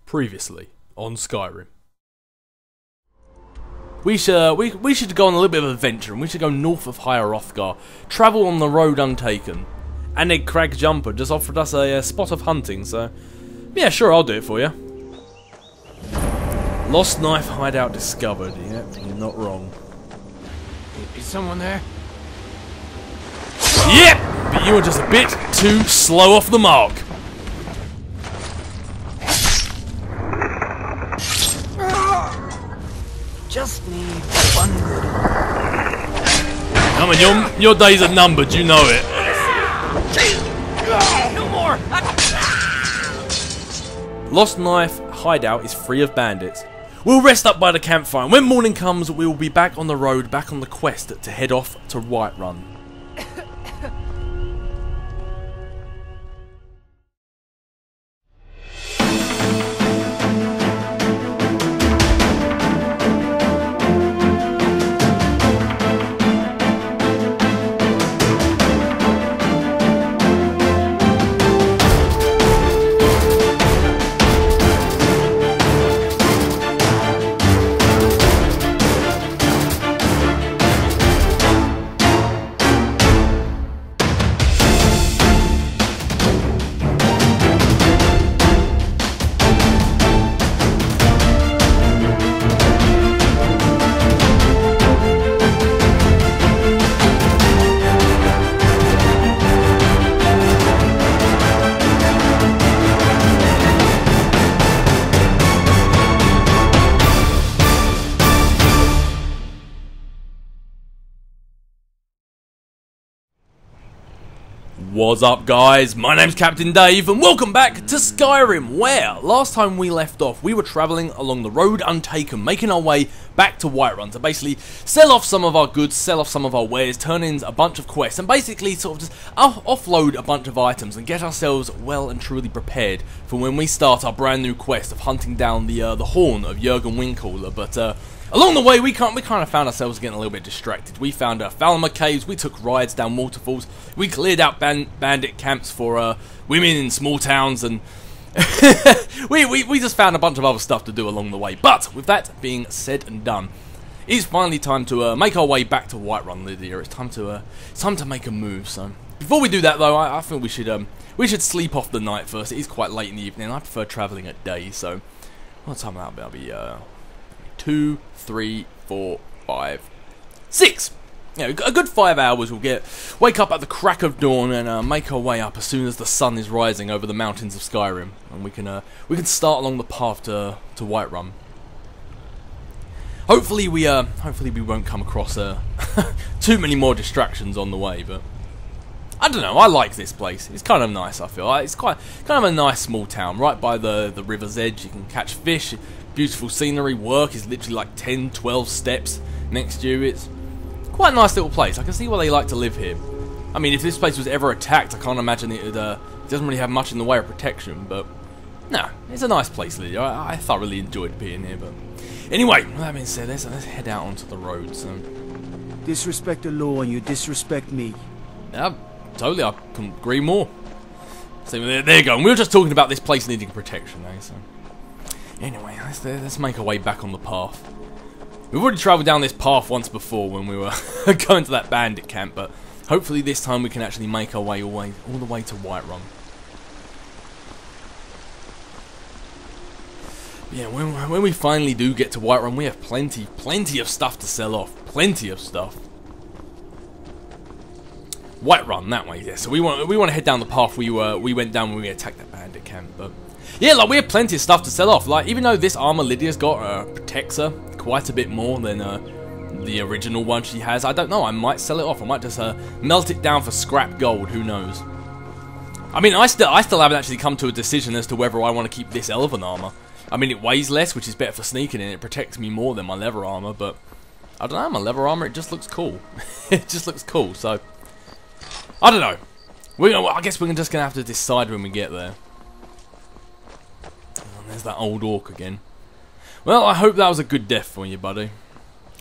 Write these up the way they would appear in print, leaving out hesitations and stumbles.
Previously on Skyrim. We should go on a little bit of an adventure, and we should go north of Hrothgar, travel on the road untaken. And then Crag Jumper just offered us a spot of hunting, so yeah, sure, I'll do it for you. Lost knife hideout discovered. Yep, you're not wrong. Is someone there? Yep, but you were just a bit too slow off the mark. Just need one good one. Come on, your days are numbered, you know it. No more! Lost knife hideout is free of bandits. We'll rest up by the campfire, and when morning comes, we will be back on the road, back on the quest to head off to Whiterun. What's up, guys? My name's Captain Dave, and welcome back to Skyrim, where, last time we left off, we were travelling along the road untaken, making our way back to Whiterun to basically sell off some of our goods, sell off some of our wares, turn in a bunch of quests, and basically sort of just offload a bunch of items and get ourselves well and truly prepared for when we start our brand new quest of hunting down the horn of Jurgen Windcaller. But along the way, we kind of found ourselves getting a little bit distracted. We found Falmer caves, we took rides down waterfalls, we cleared out bandit camps for women in small towns, and we just found a bunch of other stuff to do along the way. But with that being said and done, it's finally time to make our way back to Whiterun, Lydia. It's time to make a move. So before we do that, though, I think we should sleep off the night first. It is quite late in the evening. I prefer travelling at day. So what time that'll be? 2, 3, 4, 5, 6. Yeah, a good 5 hours. We'll wake up at the crack of dawn and make our way up as soon as the sun is rising over the mountains of Skyrim, and we can start along the path to Whiterun. Hopefully we won't come across too many more distractions on the way, but I don't know. I like this place. It's kind of nice. I feel it's kind of a nice small town right by the river's edge. You can catch fish. Beautiful scenery. Work is literally like 10, 12 steps next to you. It's quite a nice little place. I can see why they like to live here. I mean, if this place was ever attacked, I can't imagine it doesn't really have much in the way of protection, but no, it's a nice place, Lydia. I thoroughly enjoyed being here, but anyway, with that being said, let's head out onto the road. So disrespect the law and you disrespect me. Yeah, totally, I couldn't agree more. So there you go, and we were just talking about this place needing protection, eh? So anyway, let's make our way back on the path. We've already travelled down this path once before when we were going to that bandit camp, but hopefully this time we can actually make our way all the way to Whiterun. Yeah, when we finally do get to Whiterun, we have plenty of stuff to sell off. Plenty of stuff. Whiterun, that way, yeah. So we want to head down the path we went down when we attacked that bandit camp, but yeah, like we have plenty of stuff to sell off. Like, even though this armor Lydia's got protects her quite a bit more than the original one she has, I don't know. I might sell it off. I might just melt it down for scrap gold. Who knows? I mean, I still haven't actually come to a decision as to whether I want to keep this elven armor. I mean, it weighs less, which is better for sneaking, and it protects me more than my leather armor. But I don't know. My leather armor, it just looks cool. It just looks cool. So I don't know. I guess we're just gonna have to decide when we get there. There's that old orc again. Well, I hope that was a good death for you, buddy.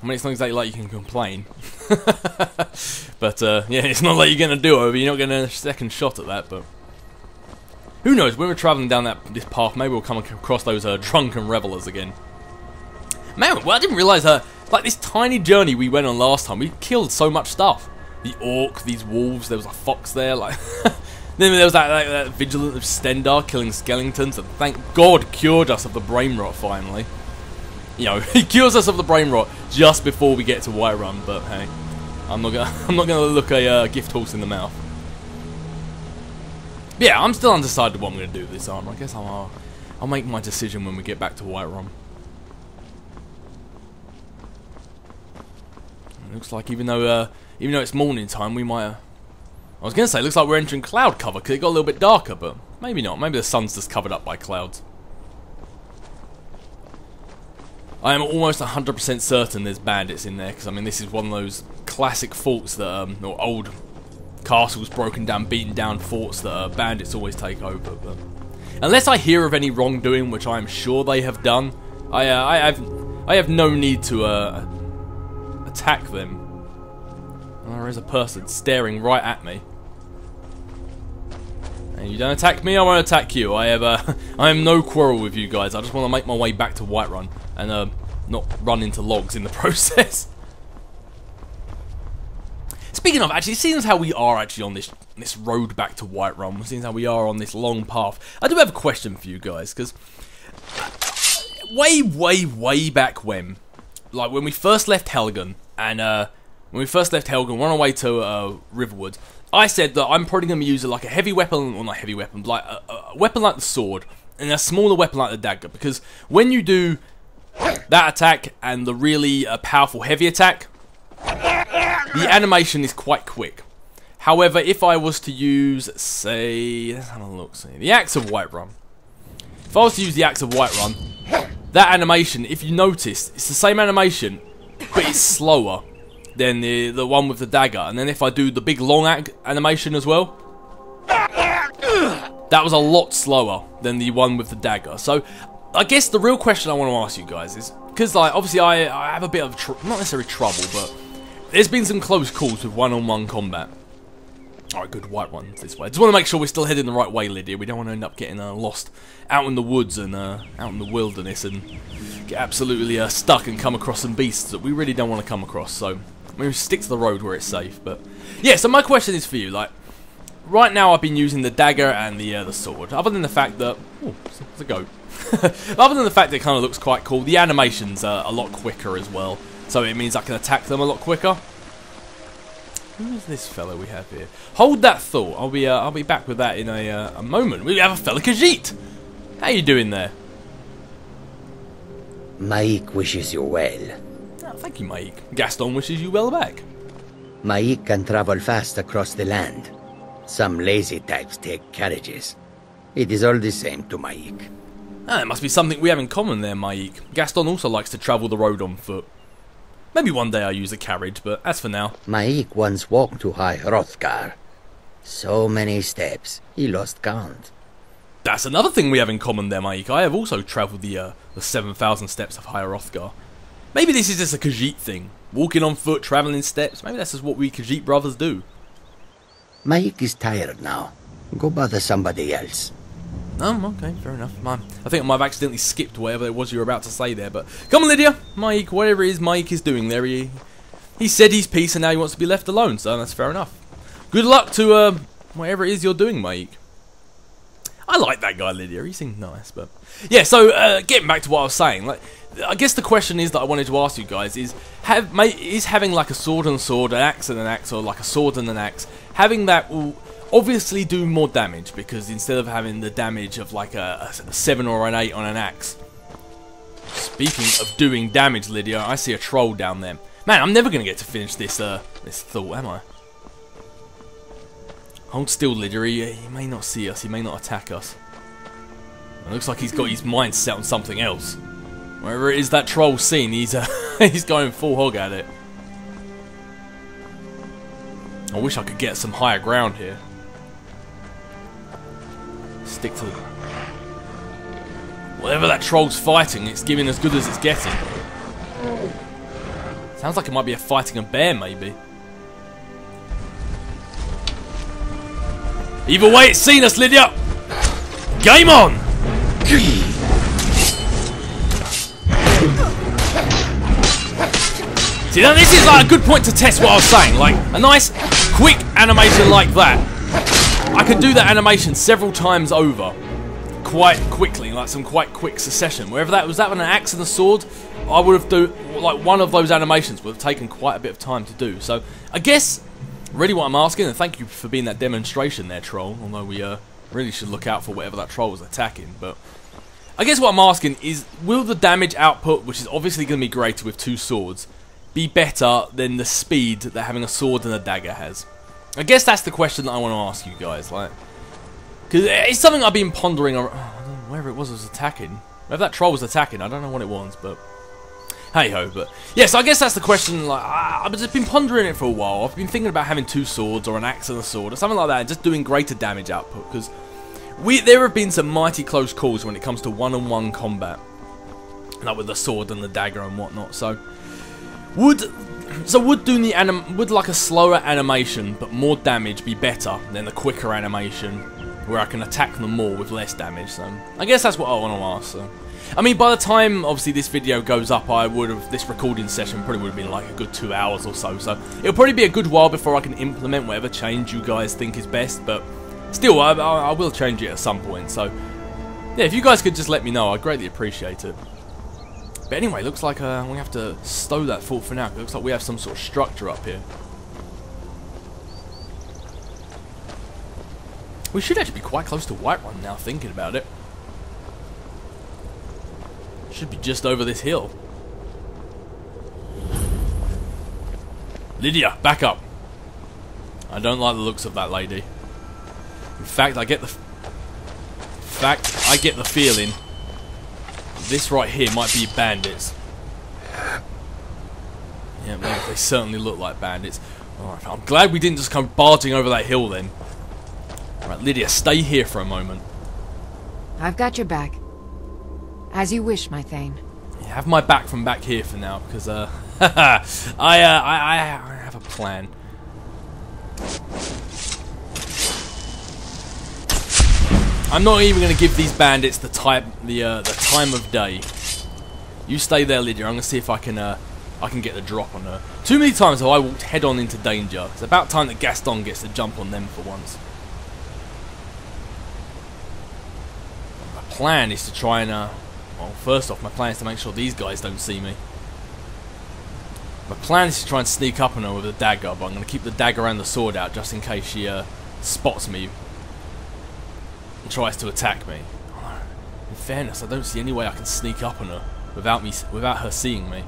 I mean, it's not exactly like you can complain. But, yeah, it's not like you're going to do it. You're not getting a second shot at that, but Who knows, when we're travelling down this path, maybe we'll come across those drunken revelers again. Man, well, I didn't realise, like this tiny journey we went on last time, we killed so much stuff. The orc, these wolves, there was a fox there, like... Then there was that vigilant of Stendar killing skeletons, and thank God cured us of the brain rot finally. You know, he cures us of the brain rot just before we get to Whiterun, but hey, I'm not gonna look a gift horse in the mouth. But yeah, I'm still undecided what I'm gonna do with this armor. I guess I'll make my decision when we get back to Whiterun. It looks like even though it's morning time, we might. I was gonna say, it looks like we're entering cloud cover because it got a little bit darker, but maybe not. Maybe the sun's just covered up by clouds. I am almost 100% certain there's bandits in there, because I mean this is one of those classic forts that, or old castles, broken down, beaten down forts that bandits always take over. But unless I hear of any wrongdoing, which I am sure they have done, I have no need to attack them. And there is a person staring right at me. And you don't attack me, I won't attack you. I am no quarrel with you guys. I just want to make my way back to Whiterun and not run into logs in the process. Speaking of, actually, seeing as how we are actually on this road back to Whiterun, seeing as how we are on this long path, I do have a question for you guys, because way back when, like when we first left Helgen, and when we first left Helgen, we're on our way to Riverwood, I said that I'm probably going to be using like a heavy weapon, or not heavy weapon, like a weapon like the sword, and a smaller weapon like the dagger, because when you do that attack and the really powerful heavy attack, the animation is quite quick. However, if I was to use, say, let's have a look, see, the Axe of Whiterun. If I was to use the Axe of Whiterun, that animation, if you notice, it's the same animation, but it's slower than the one with the dagger. And then if I do the big long animation as well, that was a lot slower than the one with the dagger. So I guess the real question I want to ask you guys is, because like obviously I have a bit of not necessarily trouble, but there's been some close calls with one-on-one combat. Alright, good, Whiterun's this way. Just want to make sure we're still heading the right way, Lydia. We don't want to end up getting lost out in the woods and out in the wilderness and get absolutely stuck and come across some beasts that we really don't want to come across. So we stick to the road where it's safe. But yeah, so my question is for you, like, right now I've been using the dagger and the sword. Other than the fact that, oh, it's a goat. Other than the fact that it kind of looks quite cool, the animations are a lot quicker as well. So it means I can attack them a lot quicker. Who is this fellow we have here? Hold that thought. I'll be back with that in a moment. We have a fellow Khajiit. How you doing there? Maik wishes you well. Oh, thank you, Maik. Gaston wishes you well back. Maik can travel fast across the land. Some lazy types take carriages. It is all the same to Maik. Ah, there must be something we have in common there, Maik. Gaston also likes to travel the road on foot. Maybe one day I'll use a carriage, but as for now... Maik once walked to High Hrothgar. So many steps, he lost count. That's another thing we have in common there, Maik. I have also travelled the 7,000 steps of High Hrothgar. Maybe this is just a Khajiit thing. Walking on foot, travelling steps. Maybe that's just what we Khajiit brothers do. Maik is tired now. Go bother somebody else. Oh, okay, fair enough. I think I might have accidentally skipped whatever it was you were about to say there, but... Come on, Lydia! Maik, whatever it is Maik is doing there, he said he's peace and now he wants to be left alone, so that's fair enough. Good luck to, whatever it is you're doing, Maik. I like that guy, Lydia, he seemed nice, but... Yeah, so, getting back to what I was saying, like... I guess the question is that I wanted to ask you guys is having like a sword and a sword, an axe and an axe, or like a sword and an axe, having that will obviously do more damage, because instead of having the damage of like a 7 or an 8 on an axe. Speaking of doing damage, Lydia, I see a troll down there. Man, I'm never going to get to finish this thought, am I? Hold still, Lydia, he may not see us, he may not attack us. It looks like he's got his mind set on something else. Wherever it is that troll's seen, he's he's going full hog at it. I wish I could get some higher ground here. Stick to whatever that troll's fighting, it's giving as good as it's getting. Sounds like it might be fighting a bear, maybe. Either way, it's seen us, Lydia! Game on! See, now this is like a good point to test what I was saying. Like, a nice, quick animation like that. I could do that animation several times over. Quite quickly, like some quite quick succession. Wherever that was, that with an axe and a sword, I would have do like one of those animations would have taken quite a bit of time to do. So I guess really what I'm asking, and thank you for being that demonstration there, troll. Although we really should look out for whatever that troll was attacking. But I guess what I'm asking is, will the damage output, which is obviously going to be greater with 2 swords, be better than the speed that having a sword and a dagger has? I guess that's the question that I want to ask you guys, like, because it's something I've been pondering on. I don't know where it was attacking. If that troll was attacking, I don't know what it was, but hey ho. But yeah, so I guess that's the question. Like, I've just been pondering it for a while. I've been thinking about having 2 swords or an axe and a sword or something like that, and just doing greater damage output, because there have been some mighty close calls when it comes to one-on-one combat, like with the sword and the dagger and whatnot. So would like a slower animation but more damage be better than the quicker animation where I can attack them more with less damage? So I guess that's what I want to ask. So I mean, by the time obviously this video goes up, this recording session probably would have been like a good 2 hours or so. So it'll probably be a good while before I can implement whatever change you guys think is best. But still, I will change it at some point. So yeah, if you guys could just let me know, I'd greatly appreciate it. But anyway, looks like we have to stow that thought for now. It looks like we have some sort of structure up here. We should actually be quite close to Whiterun now, thinking about it. Should be just over this hill. Lydia, back up. I don't like the looks of that lady. In fact, I get the feeling this right here might be bandits. Yeah, they certainly look like bandits. Alright, I'm glad we didn't just come barging over that hill then. Right, Lydia, stay here for a moment. I've got your back. As you wish, my Thane. You have my back from back here for now, because I have a plan. I'm not even going to give these bandits the time of day. You stay there, Lydia. I'm going to see if I can get the drop on her. Too many times have I walked head on into danger. It's about time that Gaston gets to jump on them for once. My plan is to try and well, first off, my plan is to make sure these guys don't see me. My plan is to try and sneak up on her with a dagger, but I'm going to keep the dagger and the sword out just in case she spots me and tries to attack me. In fairness, I don't see any way I can sneak up on her without her seeing me.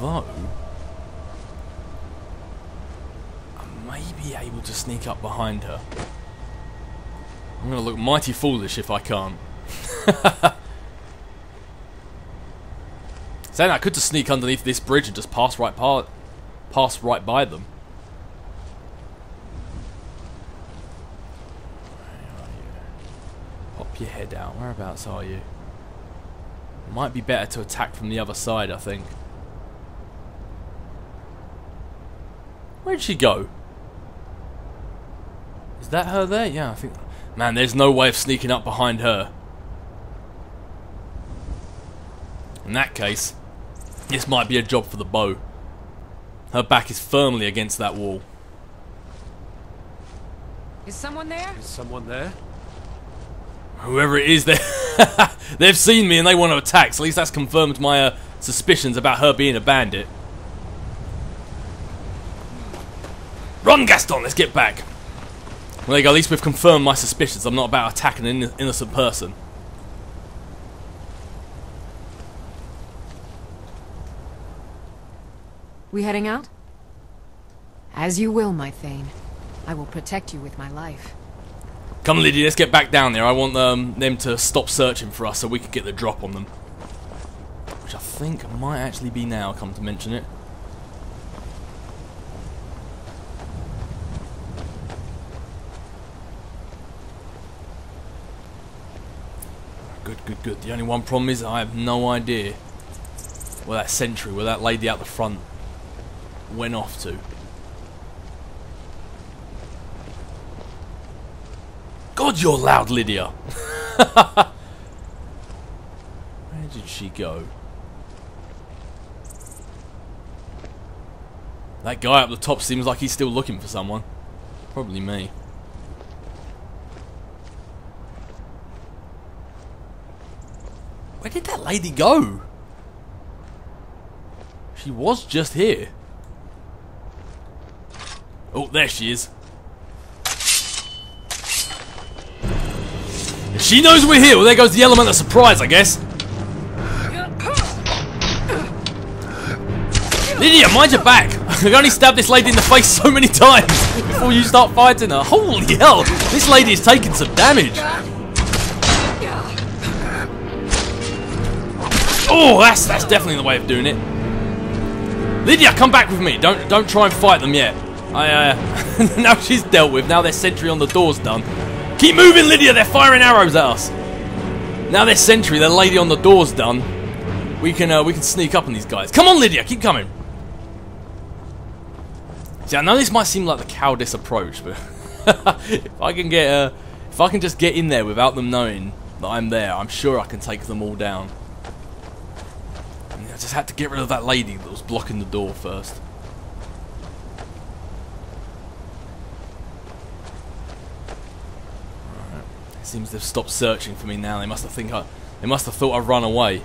Although I may be able to sneak up behind her. I'm going to look mighty foolish if I can't. Saying I could just sneak underneath this bridge and just pass right by them. Where are you? Pop your head out. Whereabouts are you? Might be better to attack from the other side, I think. Where'd she go? Is that her there? Yeah, I think... Man, there's no way of sneaking up behind her. In that case, this might be a job for the bow. Her back is firmly against that wall. Is someone there? Is someone there? Whoever it is, they've seen me and they want to attack. So at least that's confirmed my suspicions about her being a bandit. Run, Gaston! Let's get back. Well, there you go. At least we've confirmed my suspicions. I'm not about attacking an innocent person. We heading out? As you will, my Thane. I will protect you with my life. Come, Lydia, let's get back down there. I want them to stop searching for us so we can get the drop on them. Which I think might actually be now, come to mention it. Good. The only one problem is I have no idea where that sentry, where that lady out the front went off to. God, you're loud, Lydia. Where did she go? That guy up the top seems like he's still looking for someone. Probably me. Where did that lady go? She was just here. Oh, there she is. If she knows we're here, well, there goes the element of surprise, I guess. Lydia, mind your back. I've only stabbed this lady in the face so many times before you start fighting her. Holy hell, this lady is taking some damage. Oh, that's definitely the way of doing it. Lydia, come back with me. Don't try and fight them yet. Now she's dealt with. Now their sentry on the door's done. Keep moving, Lydia. They're firing arrows at us. Now their sentry, the lady on the door's done. We can sneak up on these guys. Come on, Lydia, keep coming. See, I know this might seem like the cowardice approach, but if I can just get in there without them knowing that I'm there, I'm sure I can take them all down. I mean, I just had to get rid of that lady that was blocking the door first. Alright. It seems they've stopped searching for me now. They must have thought I'd run away.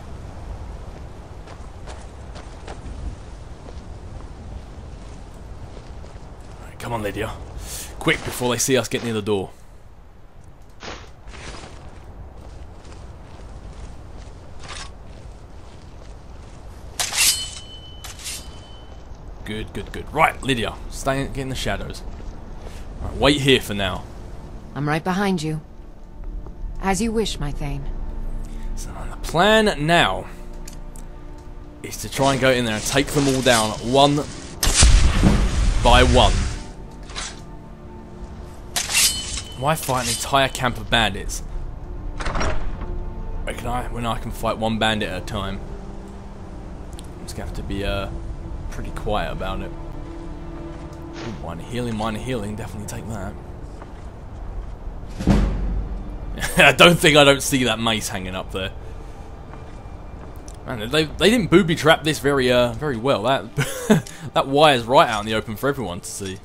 Come on, Lydia. Quick, before they see us get near the door. Good, good, good. Right, Lydia. Get in the shadows. Right, wait here for now. I'm right behind you. As you wish, my Thane. So the plan now is to try and go in there and take them all down one by one. Why fight an entire camp of bandits? When I can fight one bandit at a time. I'm just gonna have to be pretty quiet about it. Ooh, minor healing, definitely take that. I don't see that mace hanging up there. Man, they didn't booby trap this very well. That that wire's right out in the open for everyone to see.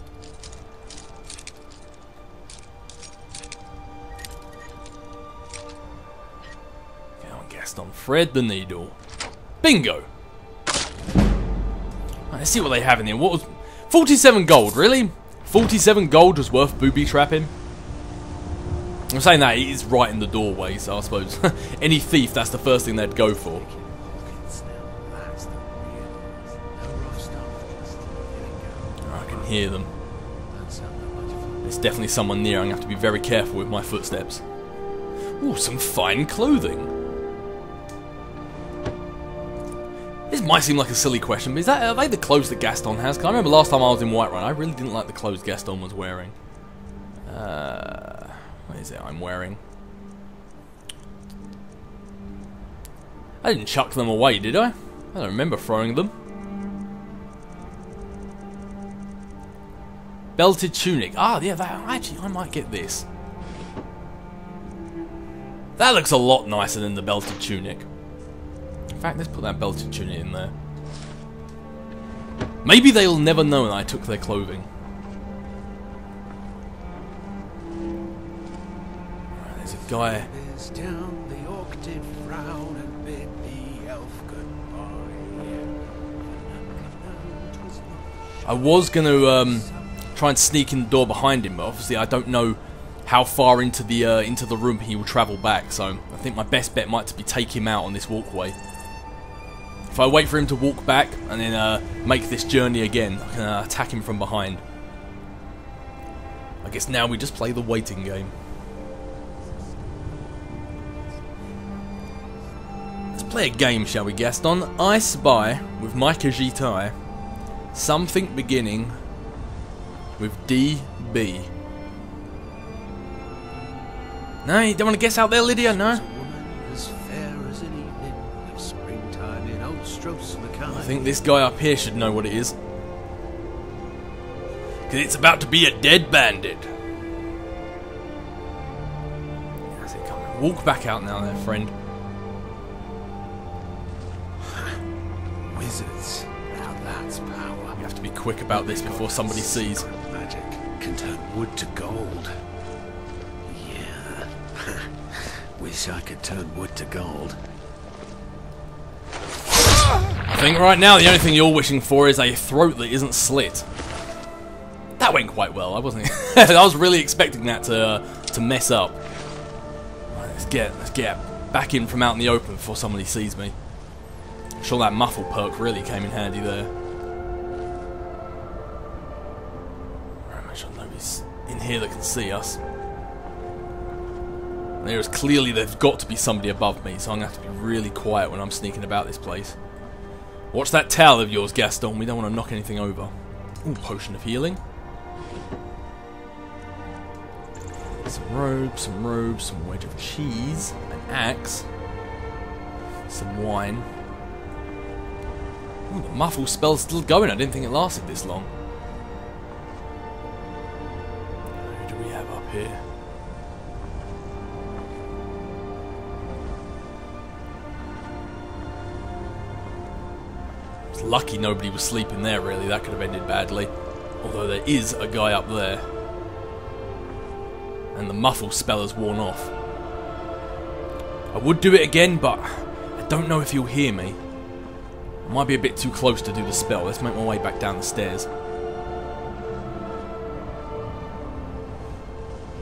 Thread the needle. Bingo! Right, let's see what they have in here. What was 47 gold, really? 47 gold was worth booby trapping? I'm saying that it is right in the doorway, so I suppose any thief, that's the first thing they'd go for. I can hear them. There's definitely someone near. I'm going to have to be very careful with my footsteps. Ooh, some fine clothing. This might seem like a silly question, but are they the clothes that Gaston has? Because I remember last time I was in Whiterun, I really didn't like the clothes Gaston was wearing. What is it I'm wearing? I didn't chuck them away, did I? I don't remember throwing them. Belted tunic. Ah, yeah, actually, I might get this. That looks a lot nicer than the belted tunic. In fact, let's put that belted tunic in there. Maybe they'll never know that I took their clothing. Right, there's a guy. I was going to try and sneak in the door behind him, but obviously I don't know how far into the room he will travel back. So I think my best bet might be take him out on this walkway. If I wait for him to walk back and then make this journey again, I can attack him from behind. I guess now we just play the waiting game. Let's play a game, shall we, Gaston? I spy, with my Kajitai, something beginning with DB. No, you don't want to guess out there, Lydia? No? I think this guy up here should know what it is. Because it's about to be a dead bandit. Walk back out now there, friend. Wizards. Now that's power. You have to be quick about this before somebody sees. Magic can turn wood to gold. Yeah. Wish I could turn wood to gold. I think right now the only thing you're wishing for is a throat that isn't slit. That went quite well. I wasn't. I was really expecting that to mess up. Right, let's get back in from out in the open before somebody sees me. I'm sure that muffle perk really came in handy there. Right, make sure nobody's in here that can see us. There's clearly there's got to be somebody above me, so I'm gonna have to be really quiet when I'm sneaking about this place. Watch that towel of yours, Gaston. We don't want to knock anything over. Ooh, potion of healing. Some robes, some wedge of cheese, an axe, some wine. Ooh, the muffle spell's still going. I didn't think it lasted this long. Who do we have up here? It's lucky nobody was sleeping there, really. That could have ended badly. Although there is a guy up there. And the muffle spell has worn off. I would do it again, but I don't know if he'll hear me. I might be a bit too close to do the spell. Let's make my way back down the stairs.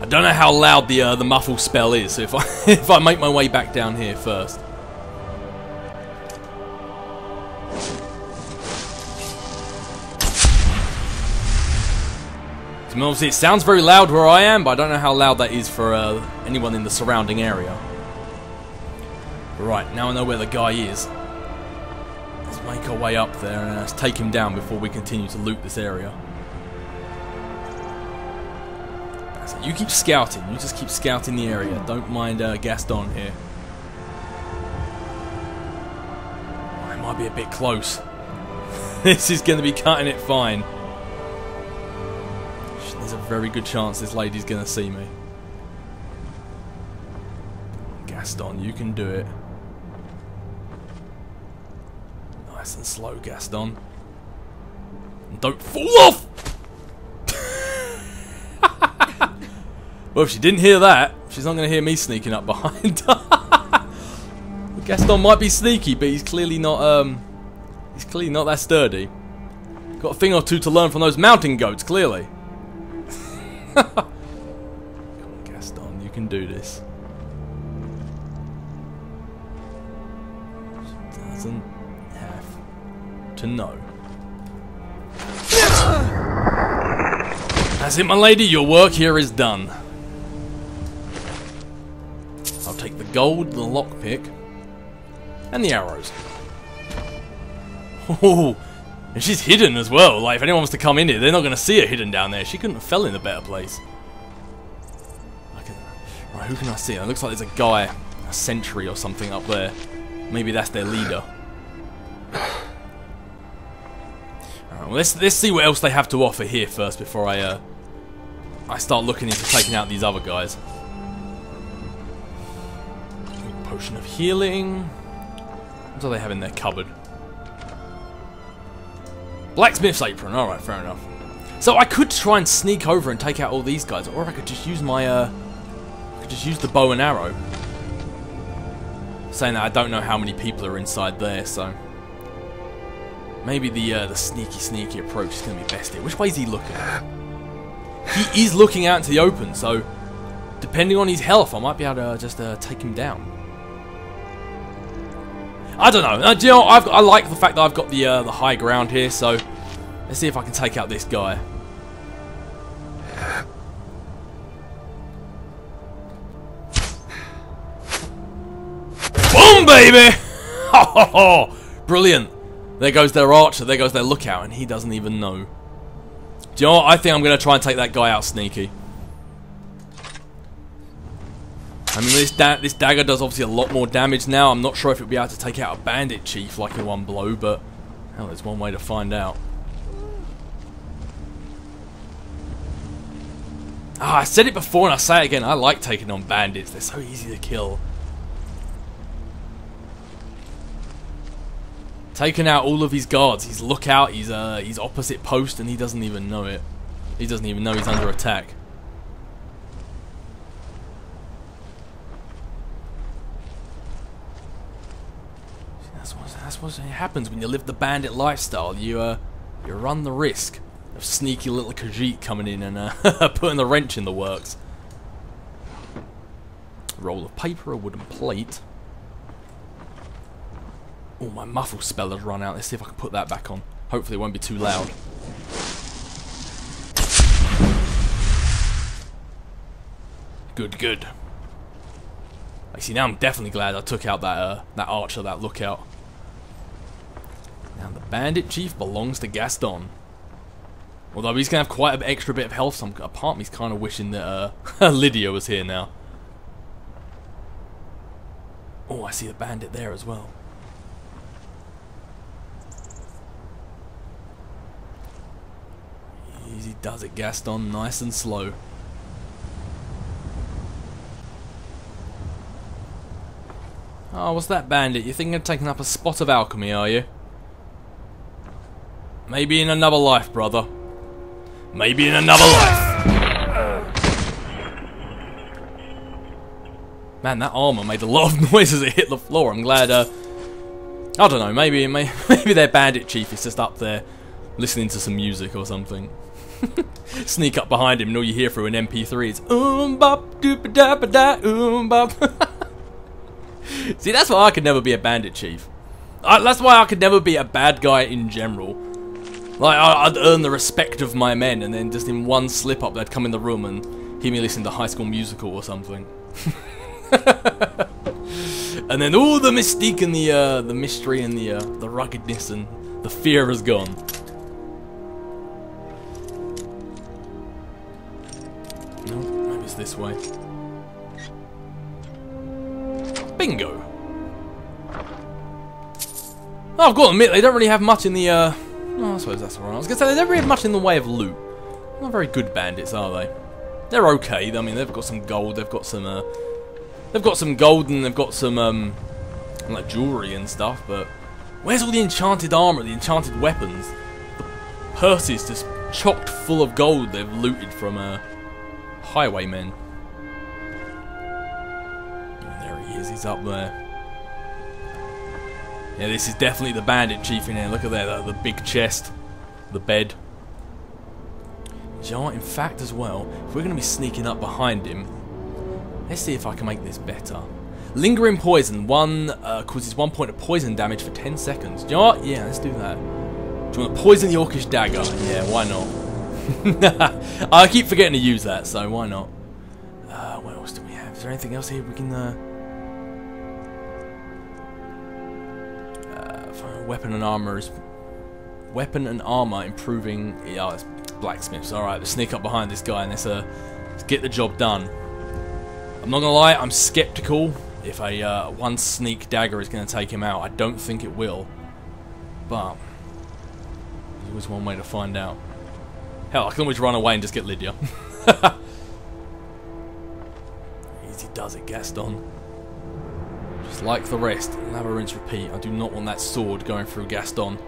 I don't know how loud the muffle spell is, so if I make my way back down here first. I mean, obviously it sounds very loud where I am, but I don't know how loud that is for anyone in the surrounding area. Right, now I know where the guy is. Let's make our way up there and let's take him down before we continue to loot this area. So you keep scouting, you just keep scouting the area. Don't mind Gaston here. I might be a bit close. This is going to be cutting it fine. There's a very good chance this lady's going to see me. Gaston, you can do it. Nice and slow, Gaston. And don't fall off! Well, if she didn't hear that, she's not going to hear me sneaking up behind her. Gaston might be sneaky, but he's clearly not that sturdy. Got a thing or two to learn from those mountain goats, clearly. Come on, Gaston, you can do this. She doesn't have to know. That's it, my lady. Your work here is done. I'll take the gold, the lockpick, and the arrows. Oh, and she's hidden as well. Like, if anyone wants to come in here, they're not going to see her hidden down there. She couldn't have fell in a better place. Right, who can I see? It looks like there's a guy, a sentry or something up there. Maybe that's their leader. Alright, well, let's see what else they have to offer here first before I start looking into taking out these other guys. Potion of healing. What do they have in their cupboard? Blacksmith's apron. Alright, fair enough. So I could try and sneak over and take out all these guys, or I could just use my I could just use the bow and arrow. Saying that I don't know how many people are inside there, so maybe the sneaky approach is going to be best here. Which way is he looking? He is looking out into the open, so depending on his health, I might be able to just take him down. I don't know. Do you know, I like the fact that I've got the high ground here, so let's see if I can take out this guy. Boom, baby! Ho, ho, ho. Brilliant. There goes their archer, there goes their lookout, and he doesn't even know. Do you know what? I think I'm going to try and take that guy out sneaky. I mean, this dagger does obviously a lot more damage now. I'm not sure if it'll be able to take out a bandit chief like in one blow, but hell, there's one way to find out. Ah, I said it before and I say it again. I like taking on bandits. They're so easy to kill. Taking out all of his guards, his lookout, his opposite post, and he doesn't even know it. He doesn't even know he's under attack. That's what happens when you live the bandit lifestyle. You run the risk of sneaky little Khajiit coming in and putting the wrench in the works. A roll of paper, a wooden plate. Oh, my muffle spell has run out. Let's see if I can put that back on. Hopefully it won't be too loud. Good, good. I see, now I'm definitely glad I took out that archer, that lookout. Now the bandit chief belongs to Gaston. Although he's going to have quite an extra bit of health, so a part of me's kind of wishing that Lydia was here now. Oh, I see the bandit there as well. Easy does it, Gaston, nice and slow. Oh, what's that, bandit? You thinking of taking up a spot of alchemy, are you? Maybe in another life, brother. Maybe in another life. Man, that armor made a lot of noise as it hit the floor. I'm glad, I don't know, maybe their bandit chief is just up there listening to some music or something. Sneak up behind him and all you hear through an MP3 is bop doop da ba da bop. See, that's why I could never be a bandit chief. That's why I could never be a bad guy in general. Like, I'd earn the respect of my men, and then just in one slip up, they'd come in the room and hear me listen to High School Musical or something. And then all the mystique and the mystery and the ruggedness and the fear is gone. No, maybe it's this way. Bingo! Oh, I've got to admit, they don't really have much in the, oh, I suppose that's alright. I was going to say, they don't really have much in the way of loot. Not very good bandits, are they? They're okay. I mean, they've got some gold, they've got some gold and they've got some, like, jewellery and stuff, but where's all the enchanted armour, the enchanted weapons? The purses just chocked full of gold they've looted from, highwaymen. He's up there. Yeah, this is definitely the bandit chief in here. Look at that, the big chest, the bed. In fact, as well, if we're going to be sneaking up behind him, let's see if I can make this better. Lingering poison, causes 1 point of poison damage for 10 seconds. Do you know what? Yeah, let's do that. Do you want to poison the orcish dagger? Yeah, why not? I keep forgetting to use that, so why not? What else do we have? Is there anything else here we can... Weapon and armor improving. Yeah, it's blacksmiths. Alright, let's sneak up behind this guy and let's get the job done. I'm not gonna lie, I'm skeptical if a one sneak dagger is gonna take him out. I don't think it will, but there's always one way to find out. Hell, I can always run away and just get Lydia. Easy does it, Gaston. Just like the rest, lather, rinse, repeat. I do not want that sword going through Gaston.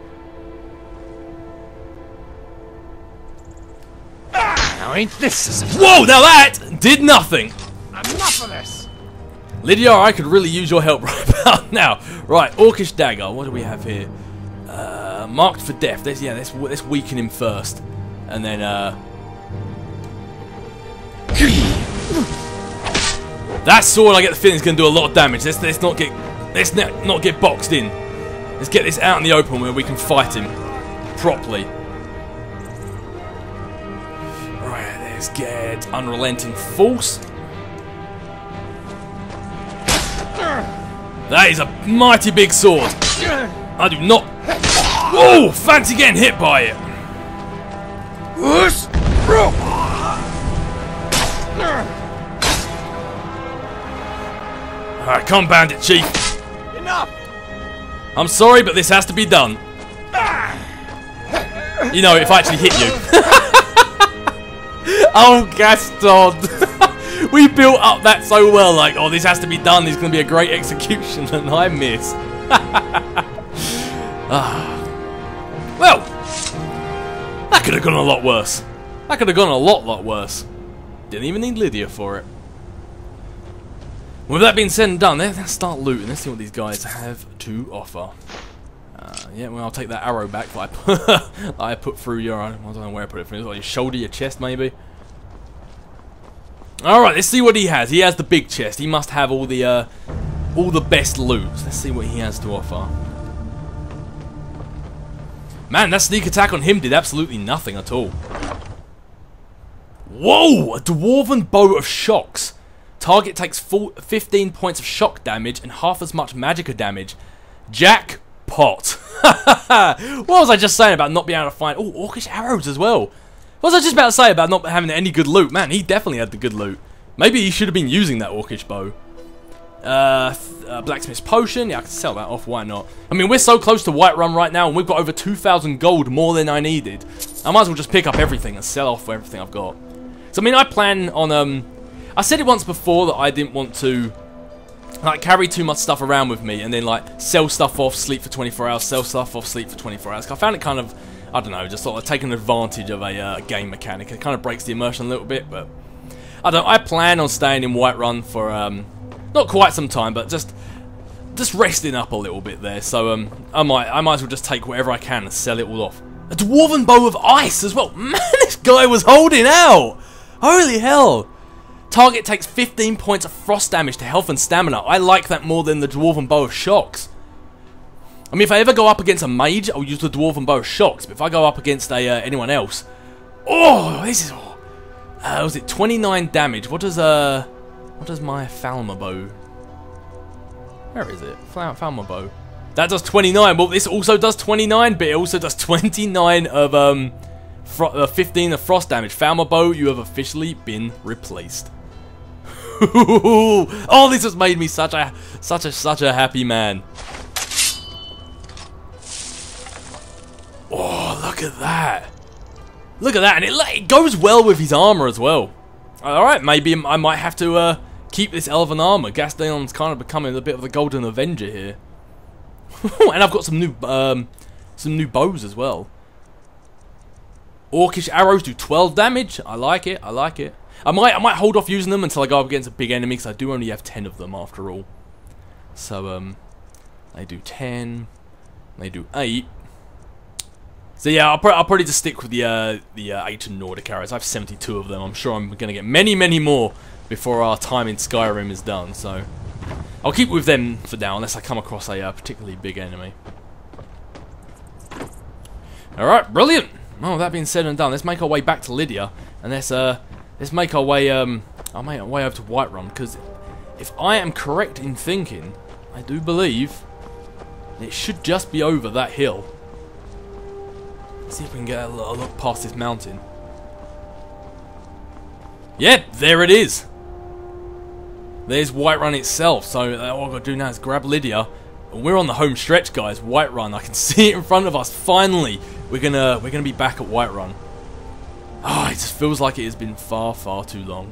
Now ain't this a... Whoa, now that did nothing! Enough of this! Lydia, I could really use your help right about now. Right, Orcish Dagger, what do we have here? Marked for death. Let's weaken him first. And then, that sword, I get the feeling, is going to do a lot of damage. Let's not get boxed in. Let's get this out in the open where we can fight him properly. Right, let's get Unrelenting Force. That is a mighty big sword. I do not... Whoa! Fancy getting hit by it. Alright, come bandit chief. Enough! I'm sorry, but this has to be done. You know, if I actually hit you. Oh, Gaston. We built up that so well, like, oh, this has to be done. This is going to be a great execution, and I miss. Well, that could have gone a lot worse. That could have gone a lot worse. Didn't even need Lydia for it. With that being said and done, let's start looting. Let's see what these guys have to offer. Yeah, well, I'll take that arrow back that I put through your... I don't know where I put it through. Like your shoulder, your chest, maybe. Alright, let's see what he has. He has the big chest. He must have all the best loot. Let's see what he has to offer. Man, that sneak attack on him did absolutely nothing at all. Whoa! A dwarven bow of shocks. Target takes 15 points of shock damage and half as much magicka damage. Jackpot. What was I just saying about not being able to find... Oh, orcish arrows as well. What was I just about to say about not having any good loot? Man, he definitely had the good loot. Maybe he should have been using that orcish bow. Blacksmith's potion. Yeah, I can sell that off. Why not? I mean, we're so close to Whiterun right now, and we've got over 2,000 gold more than I needed. I might as well just pick up everything and sell off everything I've got. So, I mean, I plan on... I said it once before that I didn't want to... like, carry too much stuff around with me and then, like, sell stuff off, sleep for 24 hours, sell stuff off, sleep for 24 hours. I found it kind of, I don't know, just sort of taking advantage of a game mechanic. It kind of breaks the immersion a little bit, but I don't know. I plan on staying in Whiterun for, not quite some time, but just resting up a little bit there. So, I might as well just take whatever I can and sell it all off. A dwarven bow of ice as well. Man, this guy was holding out. Holy hell. Target takes 15 points of frost damage to health and stamina. I like that more than the dwarven bow of shocks. I mean, if I ever go up against a mage, I'll use the dwarven bow of shocks. But if I go up against anyone else, oh, this is. Was it 29 damage? What does my Falmer bow? Where is it? Falmer bow. That does 29. Well, this also does 29, but it also does 29 of 15 of frost damage. Falmer bow, you have officially been replaced. Oh, this has made me such a happy man. Oh, look at that. Look at that, and it goes well with his armor as well. Alright, maybe I might have to keep this elven armor. Gaston's kind of becoming a bit of the Golden Avenger here. And I've got some new bows as well. Orcish arrows do 12 damage. I like it. I like it. I might hold off using them until I go up against a big enemy, because I do only have 10 of them after all. So they do 10. They do 8. So yeah, I'll probably just stick with the ancient Nordic arrows. I have 72 of them. I'm sure I'm gonna get many more before our time in Skyrim is done. So I'll keep with them for now, unless I come across a particularly big enemy. All right, brilliant. Oh, that being said and done, let's make our way back to Lydia, and let's make our way. I'll make our way over to Whiterun, because if I am correct in thinking, I do believe it should just be over that hill. Let's see if we can get a look past this mountain. Yep, there it is. There's Whiterun itself. So all I've got to do now is grab Lydia. We're on the home stretch, guys. Whiterun. I can see it in front of us. Finally, we're gonna be back at Whiterun. Ah, it just feels like it has been far too long.